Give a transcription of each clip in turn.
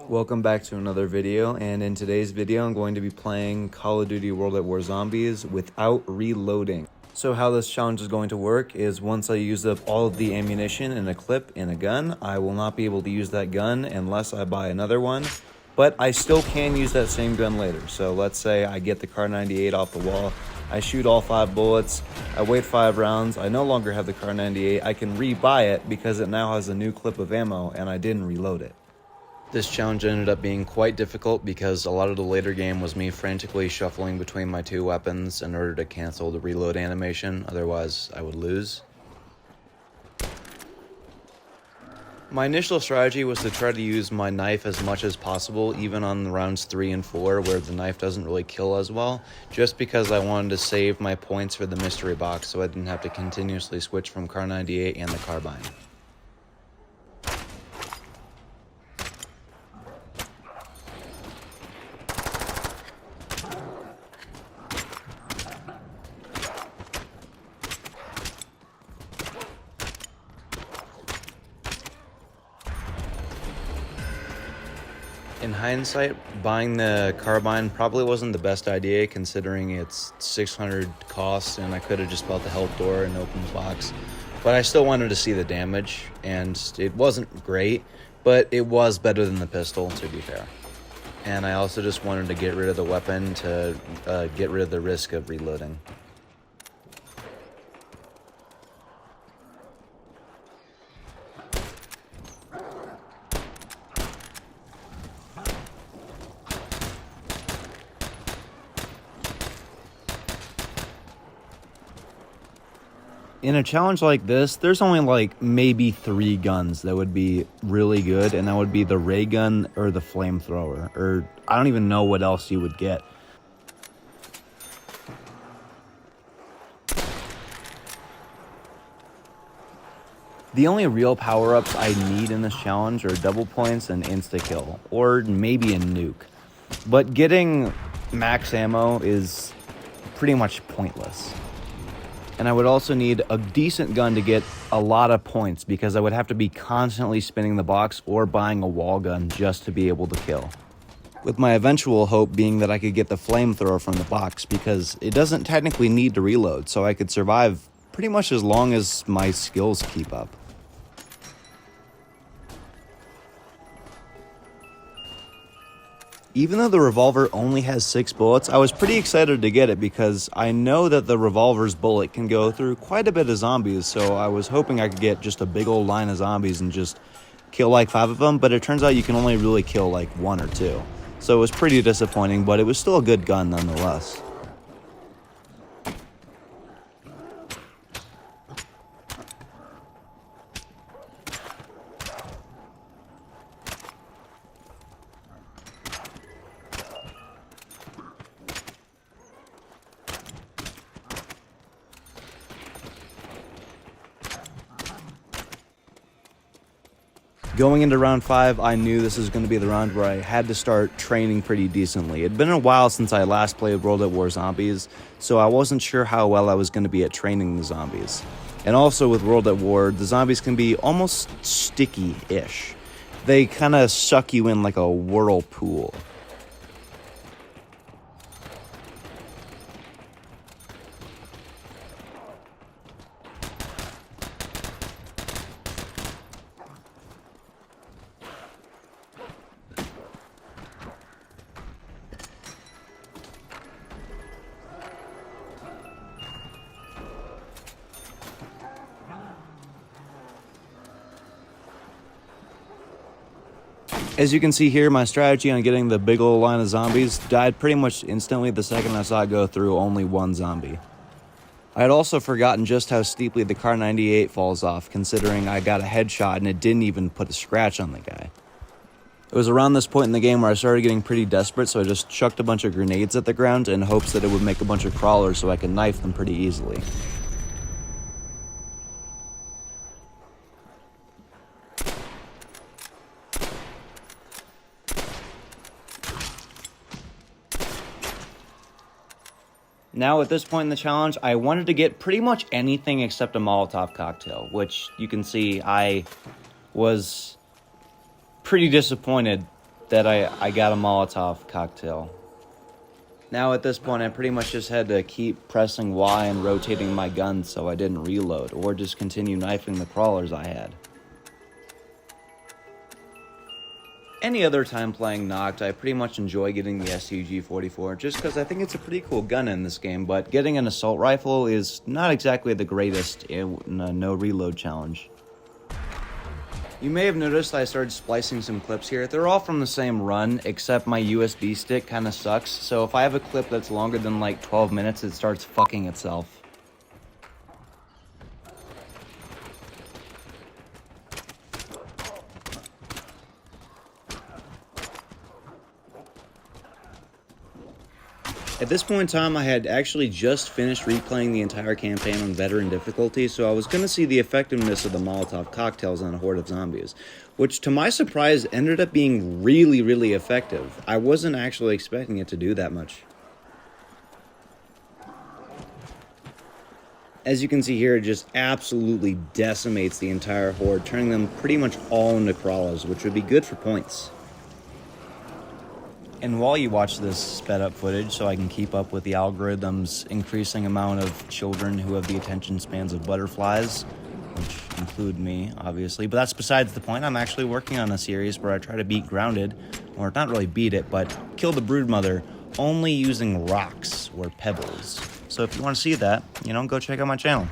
Welcome back to another video, and in today's video I'm going to be playing Call of Duty World at War Zombies without reloading. So how this challenge is going to work is once I use up all of the ammunition in a clip in a gun, I will not be able to use that gun unless I buy another one, but I still can use that same gun later. So let's say I get the Kar98 off the wall, I shoot all 5 bullets, I wait 5 rounds, I no longer have the Kar98, I can rebuy it because it now has a new clip of ammo and I didn't reload it. This challenge ended up being quite difficult because a lot of the later game was me frantically shuffling between my 2 weapons in order to cancel the reload animation, otherwise I would lose. My initial strategy was to try to use my knife as much as possible, even on rounds 3 and 4 where the knife doesn't really kill as well, just because I wanted to save my points for the mystery box so I didn't have to continuously switch from Kar98 and the carbine. In hindsight, buying the carbine probably wasn't the best idea considering it's 600 cost and I could have just bought the help door and opened the box. But I still wanted to see the damage, and it wasn't great, but it was better than the pistol, to be fair. And I also just wanted to get rid of the weapon to get rid of the risk of reloading. In a challenge like this, there's only like maybe 3 guns that would be really good, and that would be the ray gun or the flamethrower, or I don't even know what else you would get. The only real power-ups I need in this challenge are double points and insta-kill, or maybe a nuke. But getting max ammo is pretty much pointless. And I would also need a decent gun to get a lot of points because I would have to be constantly spinning the box or buying a wall gun just to be able to kill. With my eventual hope being that I could get the flamethrower from the box because it doesn't technically need to reload, so I could survive pretty much as long as my skills keep up. Even though the revolver only has 6 bullets, I was pretty excited to get it because I know that the revolver's bullet can go through quite a bit of zombies, so I was hoping I could get just a big old line of zombies and just kill like 5 of them, but it turns out you can only really kill like 1 or 2. So it was pretty disappointing, but it was still a good gun nonetheless. Going into round 5, I knew this was going to be the round where I had to start training pretty decently. It'd been a while since I last played World at War Zombies, so I wasn't sure how well I was going to be at training the zombies. And also with World at War, the zombies can be almost sticky-ish. They kind of suck you in like a whirlpool. As you can see here, my strategy on getting the big old line of zombies died pretty much instantly the second I saw it go through only 1 zombie. I had also forgotten just how steeply the Kar98 falls off, considering I got a headshot and it didn't even put a scratch on the guy. It was around this point in the game where I started getting pretty desperate, so I just chucked a bunch of grenades at the ground in hopes that it would make a bunch of crawlers so I could knife them pretty easily. Now at this point in the challenge, I wanted to get pretty much anything except a Molotov cocktail, which you can see I was pretty disappointed Instead, I got a Molotov cocktail. Now at this point, I pretty much just had to keep pressing Y and rotating my gun so I didn't reload, or just continue knifing the crawlers I had. Any other time playing Noct, I pretty much enjoy getting the STG-44 just because I think it's a pretty cool gun in this game, but getting an assault rifle is not exactly the greatest in a no reload challenge. You may have noticed I started splicing some clips here. They're all from the same run, except my USB stick kind of sucks, so if I have a clip that's longer than like 12 minutes, it starts fucking itself. At this point in time, I had actually just finished replaying the entire campaign on veteran difficulty, so I was going to see the effectiveness of the Molotov cocktails on a horde of zombies, which to my surprise ended up being really, really effective. I wasn't actually expecting it to do that much. As you can see here, it just absolutely decimates the entire horde, turning them pretty much all into crawlers, which would be good for points. And while you watch this sped up footage so I can keep up with the algorithm's increasing amount of children who have the attention spans of butterflies, which include me, obviously, but that's besides the point. I'm actually working on a series where I try to beat Grounded, or not really beat it, but kill the Broodmother only using rocks or pebbles. So if you want to see that, go check out my channel.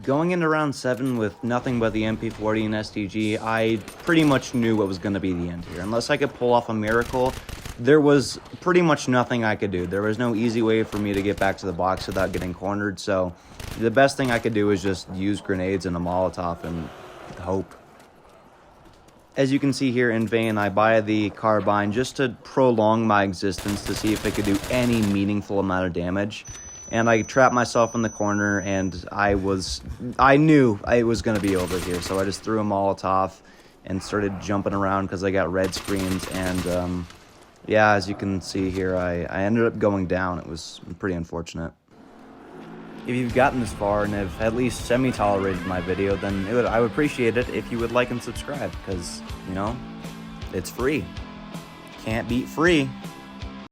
Going into round 7 with nothing but the MP40 and STG, I pretty much knew what was going to be the end here. Unless I could pull off a miracle, there was pretty much nothing I could do. There was no easy way for me to get back to the box without getting cornered, so the best thing I could do was just use grenades and a Molotov and hope. As you can see here in vain, I buy the carbine just to prolong my existence to see if it could do any meaningful amount of damage. And I trapped myself in the corner, and I knew it was going to be over here, so I just threw a Molotov and started jumping around because I got red screens, and yeah, as you can see here, I ended up going down. It was pretty unfortunate. If you've gotten this far and have at least semi-tolerated my video, then I would appreciate it if you would like and subscribe, because, it's free. Can't beat free.